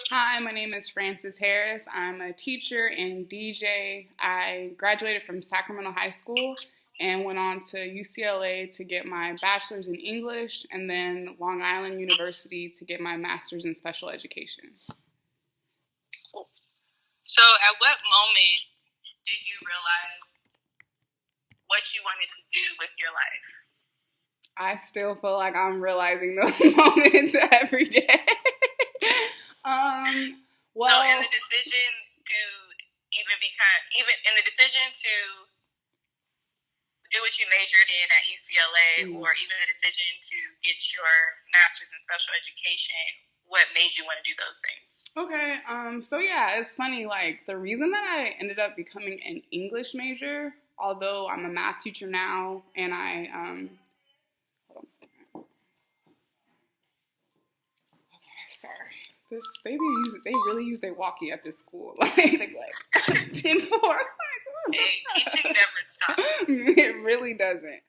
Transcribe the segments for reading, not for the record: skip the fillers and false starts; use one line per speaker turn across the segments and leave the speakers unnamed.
Hi, my name is Frances Harris. I'm a teacher and DJ. I graduated from Sacramento High School and went on to UCLA to get my bachelor's in English and then Long Island University to get my master's in special education.
So, at what moment did you realize what you wanted to do with your life?
I still feel like I'm realizing those moments every day.
So, in the decision to even in the decision to do what you majored in at UCLA, or even the decision to get your master's in special education, what made you want to do those things?
Okay, so yeah, it's funny, like, the reason that I ended up becoming an English major, although I'm a math teacher now, and hold on a second. Okay, sorry. They really use their walkie at this school. Like, they be like, 10-4.
Hey, teaching never stops.
It really doesn't.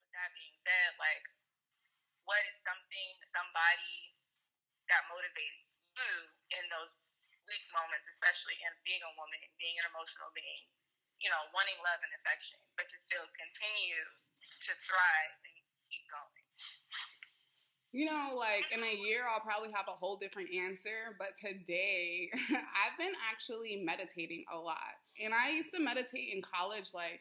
With that being said, like, what is somebody that motivates you in those weak moments, especially in being a woman, being an emotional being, wanting love and affection, but to still continue to thrive and keep going?
You know, like in a year, I'll probably have a whole different answer. But today, I've been actually meditating a lot. And I used to meditate in college, like,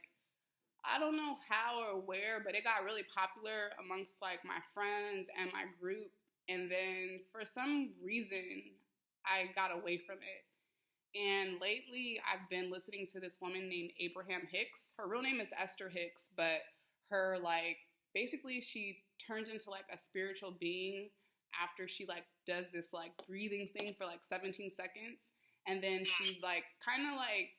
I don't know how or where, but it got really popular amongst like my friends and my group. And then for some reason, I got away from it. And lately, I've been listening to this woman named Abraham Hicks. Her real name is Esther Hicks, but her, like, basically, she turns into like a spiritual being after she, like, does this, like, breathing thing for like 17 seconds. And then she's, like, kind of like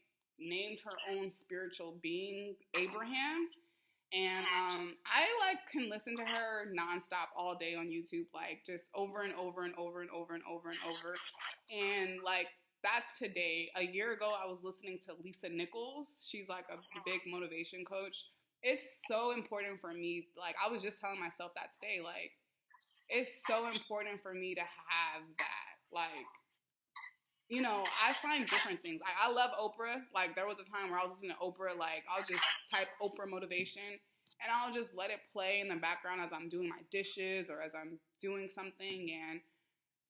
named her own spiritual being Abraham. And I like can listen to her nonstop all day on YouTube, like just over and over and over and over and over and over. And like that's today. A year ago, I was listening to Lisa Nichols. She's like a big motivation coach. It's so important for me. Like I was just telling myself that today. Like it's so important for me to have that. Like you know, I find different things. I love Oprah. Like there was a time where I was listening to Oprah. Like I'll just type Oprah motivation, and I'll just let it play in the background as I'm doing my dishes or as I'm doing something, and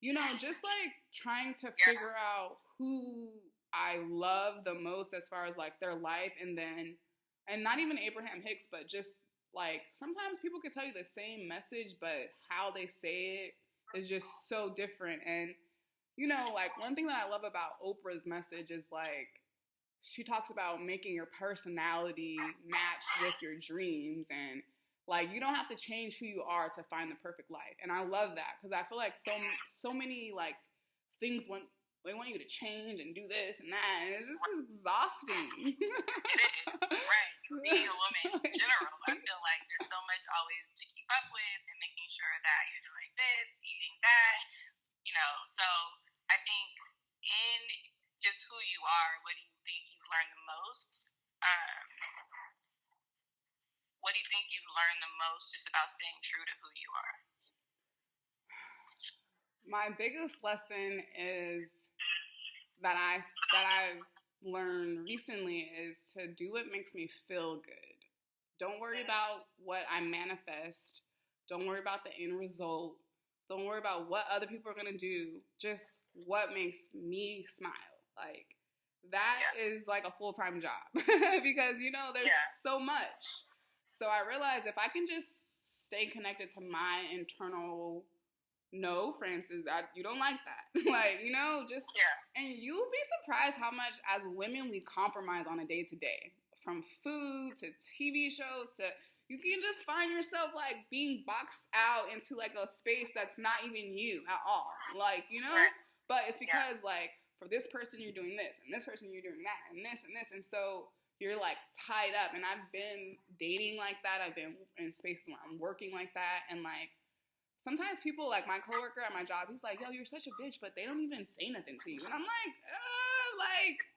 you know, just like trying to figure out who I love the most as far as like their life, and then, and not even Abraham Hicks, but just like sometimes people could tell you the same message, but how they say it is just so different, and you know, like one thing that I love about Oprah's message is like she talks about making your personality match with your dreams and like you don't have to change who you are to find the perfect life. And I love that because I feel like so many like things want they want you to change and do this and that, and it's just exhausting.
It is, right. Being a woman in general, I feel like there's so much always to keep up with and making sure that you're doing this, eating that, you know. So I think in just who you are, what do you think you've learned the most? What do you think you've learned the most just about staying true to who you are?
My biggest lesson is that I've learned recently is to do what makes me feel good. Don't worry about what I manifest. Don't worry about the end result. Don't worry about what other people are gonna do. Just what makes me smile. Like that is like a full-time job because you know there's so much. So I realized if I can just stay connected to my internal no, Francis, you don't like that. Like, you know, just, and you'll be surprised how much as women we compromise on a day to day. From food to TV shows to, you can just find yourself like being boxed out into like a space that's not even you at all. Like, you know, but it's because like for this person you're doing this and this person you're doing that and this and this. And so you're like tied up. And I've been dating like that. I've been in spaces where I'm working like that. And like, sometimes people, like my coworker at my job, he's like, yo, you're such a bitch, but they don't even say nothing to you. And I'm like,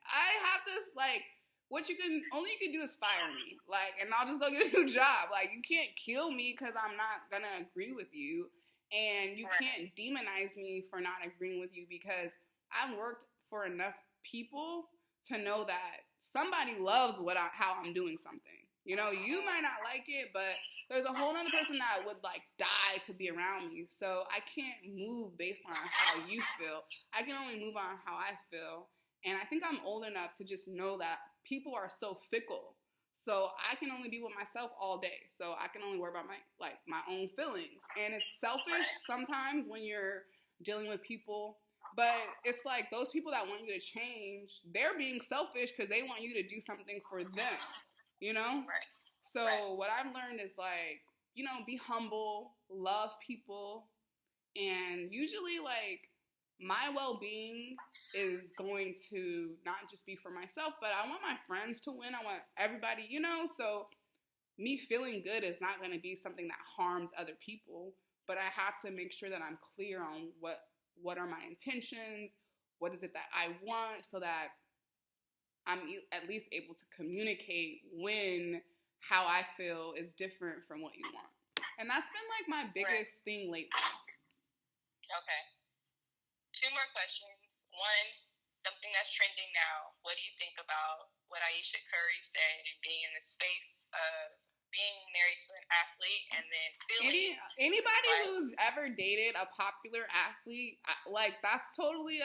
I have this, like, what you can, only you can do is fire me. Like, and I'll just go get a new job. Like, you can't kill me because I'm not going to agree with you. And you can't demonize me for not agreeing with you because I've worked for enough people to know that somebody loves how I'm doing something. You know, you might not like it, but there's a whole other person that would like die to be around me. So I can't move based on how you feel. I can only move on how I feel. And I think I'm old enough to just know that people are so fickle. So I can only be with myself all day. So I can only worry about my own feelings. And it's selfish sometimes when you're dealing with people. But it's like those people that want you to change, they're being selfish because they want you to do something for them. You know? So what I've learned is like, you know, be humble, love people, and usually like my well-being is going to not just be for myself, but I want my friends to win. I want everybody, you know, so me feeling good is not going to be something that harms other people, but I have to make sure that I'm clear on what are my intentions, what is it that I want, so that I'm at least able to communicate when how I feel is different from what you want. And that's been like my biggest thing lately.
Okay. 2 more questions. One, something that's trending now. What do you think about what Ayesha Curry said and being in the space of being married to an athlete and then feeling
anybody who's ever dated a popular athlete, like that's totally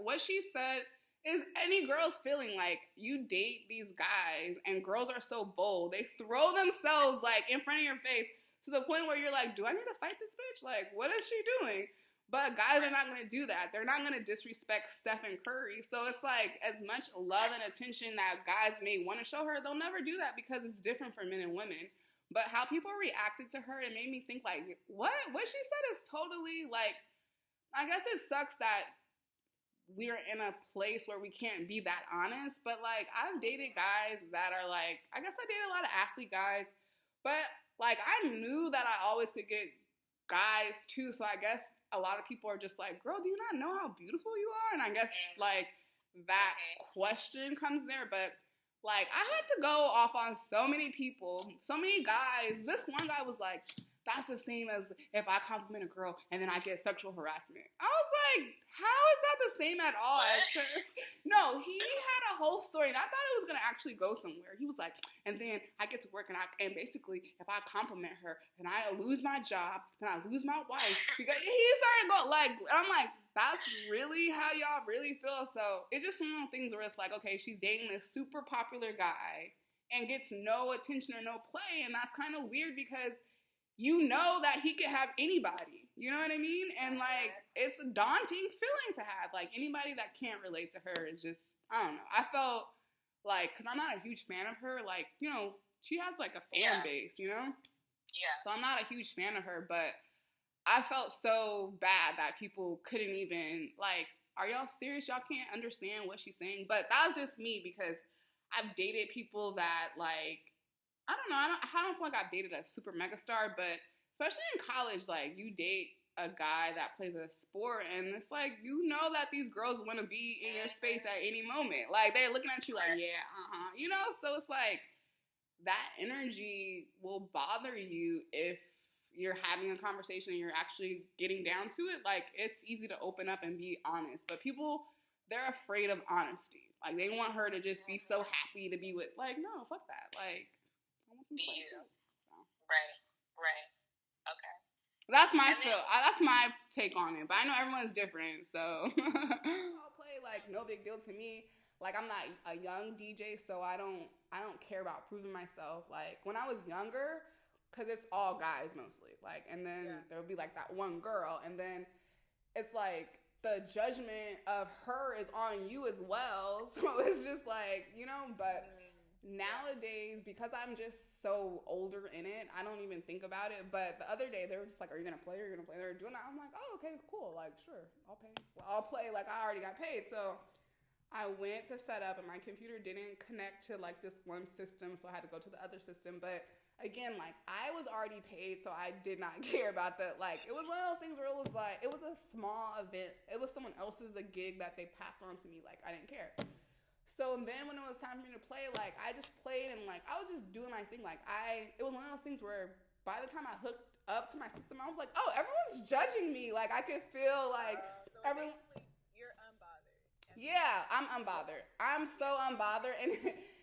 what she said is any girl's feeling. Like, you date these guys and girls are so bold, they throw themselves like in front of your face to the point where you're like, do I need to fight this bitch? Like, what is she doing? But guys are not going to do that. They're not going to disrespect Stephen Curry. So it's like, as much love and attention that guys may want to show her, they'll never do that because it's different for men and women. But how people reacted to her, it made me think like, what she said is totally like, I guess it sucks that we're in a place where we can't be that honest. But like, I've dated guys that are like, I guess I dated a lot of athlete guys, but like, I knew that I always could get guys too. So I guess a lot of people are just like, girl, do you not know how beautiful you are? And I guess like that question comes there. But like, I had to go off on so many people, so many guys. This one guy was like, that's the same as if I compliment a girl and then I get sexual harassment. I was like, how is that the same at all? No, he had a whole story, and I thought it was going to actually go somewhere. He was like, and then I get to work, and basically, if I compliment her, then I lose my job, then I lose my wife. Because he started going, like, I'm like, that's really how y'all really feel? So it's just one of the things where it's like, okay, she's dating this super popular guy and gets no attention or no play, and that's kind of weird because you know that he could have anybody, you know what I mean? And like, it's a daunting feeling to have. Like, anybody that can't relate to her is just, I don't know. I felt like, because I'm not a huge fan of her, like, you know, she has like a fan base, you know?
Yeah.
So I'm not a huge fan of her, but I felt so bad that people couldn't even, like, are y'all serious? Y'all can't understand what she's saying? But that was just me because I've dated people that, like, I don't know. I don't feel like I've dated a super megastar, but especially in college, like, you date a guy that plays a sport, and it's like, you know that these girls want to be in your space at any moment. Like, they're looking at you like, yeah, you know? So it's like, that energy will bother you if you're having a conversation and you're actually getting down to it. Like, it's easy to open up and be honest, but people, they're afraid of honesty. Like, they want her to just be so happy to be with, like, no, fuck that. Like, be you. So.
Right. Okay.
That's my that's my take on it. But I know everyone's different, so I'll play like no big deal to me. Like, I'm not a young DJ, so I don't care about proving myself. Like, when I was younger, because it's all guys mostly. Like, and then there would be like that one girl, and then it's like the judgment of her is on you as well. So it's just like, you know, but nowadays, because I'm just so older in it, I don't even think about it. But the other day, they were just like, are you going to play? Are you going to play? They were doing that. I'm like, oh, okay, cool. Like, sure, I'll pay. Well, I'll play. Like, I already got paid. So I went to set up, and my computer didn't connect to, like, this one system, so I had to go to the other system. But again, like, I was already paid, so I did not care about that. Like, it was one of those things where it was like, it was a small event. It was someone else's a gig that they passed on to me. Like, I didn't care. So then when it was time for me to play, like, I just played, and like, I was just doing my thing. Like, it was one of those things where by the time I hooked up to my system, I was like, oh, everyone's judging me. Like, I could feel like
so
everyone.
You're unbothered.
Yeah, I'm unbothered. I'm so unbothered, and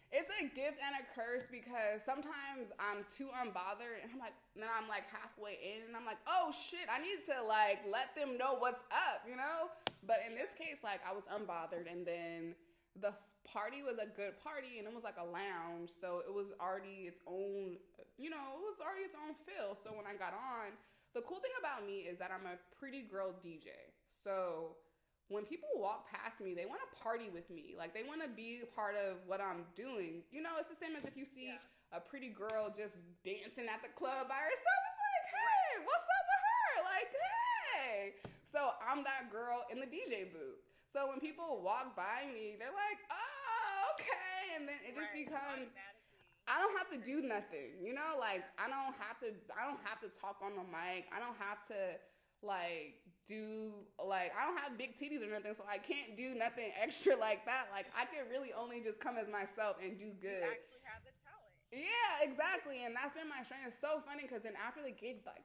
it's a gift and a curse because sometimes I'm too unbothered, and then I'm like halfway in, and I'm like, oh shit, I need to like let them know what's up, you know? But in this case, like, I was unbothered, and then the party was a good party, and it was like a lounge, so it was already its own, you know, it was already its own feel. So when I got on, the cool thing about me is that I'm a pretty girl DJ. So when people walk past me, they want to party with me. Like, they want to be a part of what I'm doing. You know, it's the same as if you see a pretty girl just dancing at the club by herself. It's like, hey, what's up with her? Like, hey. So I'm that girl in the DJ booth. So when people walk by me, they're like, oh, okay. And then it just becomes, I don't have to do nothing, you know? Like, I don't have to talk on the mic. I don't have to, like, I don't have big titties or nothing, so I can't do nothing extra like that. Like, I could really only just come as myself and do good.
You actually have the talent.
Yeah, exactly. And that's been my strength. It's so funny because then after the gig, like,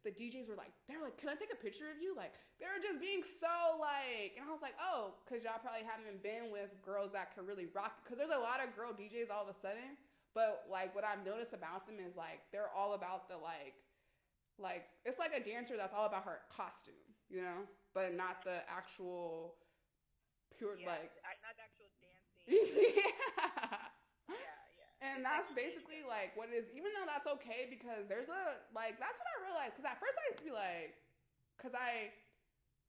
the DJs were like, they're like, can I take a picture of you? Like, they were just being so like, and I was like, oh, because y'all probably haven't been with girls that can really rock. Because there's a lot of girl DJs all of a sudden, But like what I've noticed about them is like they're all about the like it's like a dancer that's all about her costume, you know, but not the actual pure
Yeah,
like
not the actual dancing.
yeah.
Yeah, yeah.
And
It's
that's
like
basically like what it is, even though that's okay because there's a like that's what I realized because at first I used to be like because I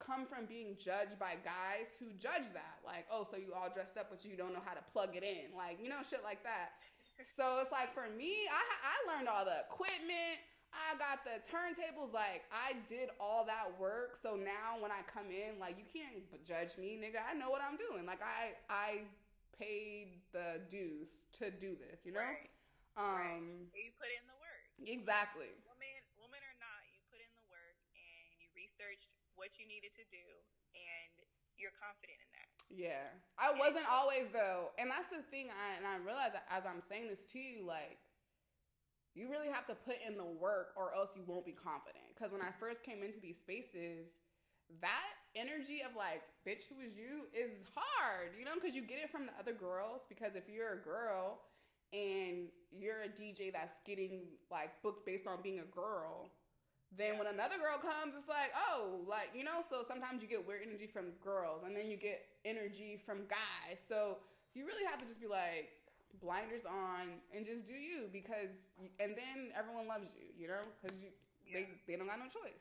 come from being judged by guys who judge that like oh so you all dressed up but you don't know how to plug it in like you know shit like that. So it's like for me I learned all the equipment, I got the turntables, like I did all that work. So now when I come in, like you can't judge me, nigga. I know what I'm doing. Like I paid the dues to do this, you know?
right, right.
Um
You put in the work.
exactly.
Woman or not, you put in the work and you researched what you needed to do, and you're confident in that.
Yeah. I wasn't always though. And that's the thing I realize as I'm saying this to you, like you really have to put in the work or else you won't be confident. Because when I first came into these spaces, that energy of like, bitch, who is you is hard, you know, because you get it from the other girls. Because if you're a girl and you're a DJ that's getting like booked based on being a girl, then when another girl comes, it's like, oh, like, you know, so sometimes you get weird energy from girls and then you get energy from guys. So you really have to just be like, blinders on and just do you and then everyone loves you, you know, because they don't got no choice.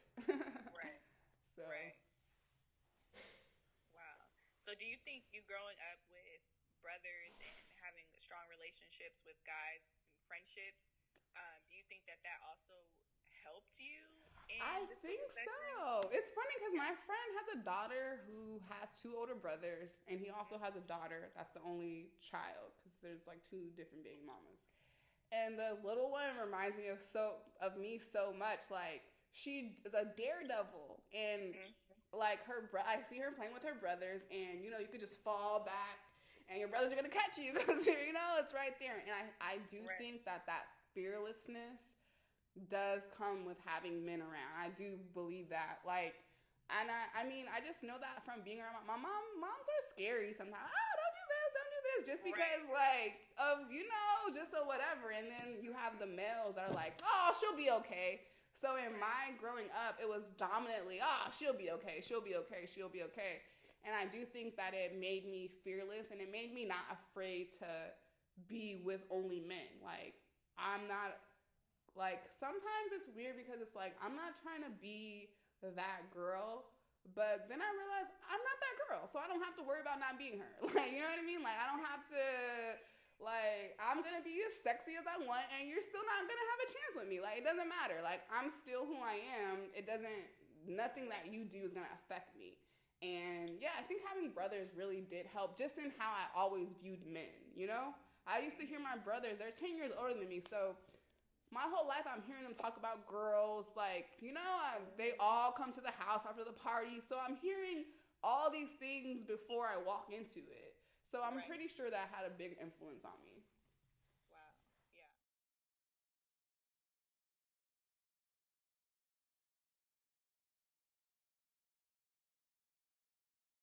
Right.
So
Right. Wow. So do you think you growing up with brothers and having strong relationships with guys and friendships, do you think that also helped you in
I
the
think
spectrum?
so. It's funny because my friend has a daughter who has two older brothers, and he also has a daughter that's the only child because there's like two different baby mamas. And the little one reminds me of me so much. Like she is a daredevil, and like I see her playing with her brothers, and you know you could just fall back, and your brothers are gonna catch you because you know it's right there. And I do think that fearlessness does come with having men around. I do believe that. Like, and I mean, I just know that from being around my mom. Moms are scary sometimes. Oh, don't do this, just because like of you know, just so whatever. And then you have the males that are like, oh, she'll be okay. So in my growing up, it was dominantly, oh, she'll be okay, she'll be okay, she'll be okay. And I do think that it made me fearless and it made me not afraid to be with only men. Like, I'm not like sometimes it's weird because it's like I'm not trying to be that girl, but then I realize I'm not that girl, so I don't have to worry about not being her. Like you know what I mean? Like I don't have to like I'm gonna be as sexy as I want, and you're still not gonna have a chance with me. Like it doesn't matter. Like I'm still who I am. It doesn't. Nothing that you do is gonna affect me. And yeah, I think having brothers really did help, just in how I always viewed men. You know, I used to hear my brothers. They're 10 years older than me, so my whole life I'm hearing them talk about girls, like, you know, they all come to the house after the party. So I'm hearing all these things before I walk into it. So I'm pretty sure that had a big influence on me.